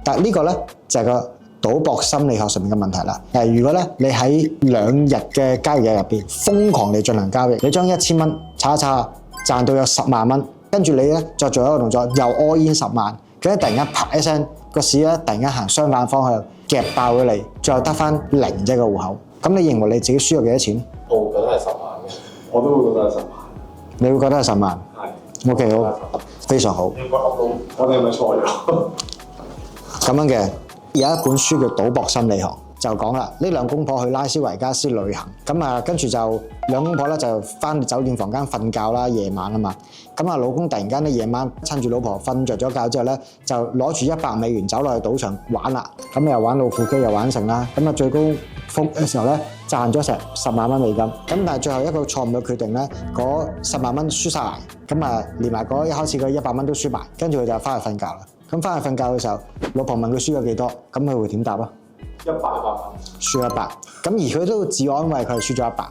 但係呢個咧就係個賭博心理學上面嘅問題啦。如果咧你喺2日嘅交易日入邊瘋狂地進行交易，你將1000蚊炒一炒賺到有10萬蚊，跟住你咧再做一個動作，又 all in 10萬，跟住突然間啪一聲個市咧突然間行相反方向夾爆咗你，最後得翻0啫個戶口。咁你認為你自己輸咗幾多錢？我覺得係10萬嘅，我都會覺得係10萬。你會覺得係10萬？係。OK， 好，非常好。應該我哋係咪錯咗？咁樣嘅有一本書叫《賭博心理學》，就講啦，呢兩公婆去拉斯維加斯旅行，咁啊跟住就兩公婆咧就翻酒店房間瞓覺啦，夜晚啊嘛，咁啊老公突然間咧夜晚趁住老婆瞓着咗覺之後咧，就攞住100美元走落去賭場玩啦，咁又玩老虎機又玩成啦，咁啊最高峰嘅時候咧賺咗成10萬蚊美金，咁但係最後一個錯誤嘅決定咧，嗰10萬蚊輸晒埋，咁啊連埋嗰一開始嗰100蚊都輸埋，跟住佢就翻去瞓覺啦。咁翻去瞓覺嘅時候，老婆問佢輸咗幾多，咁佢會點答啊？100蚊，輸100，咁而佢都會自我安慰佢係輸咗100。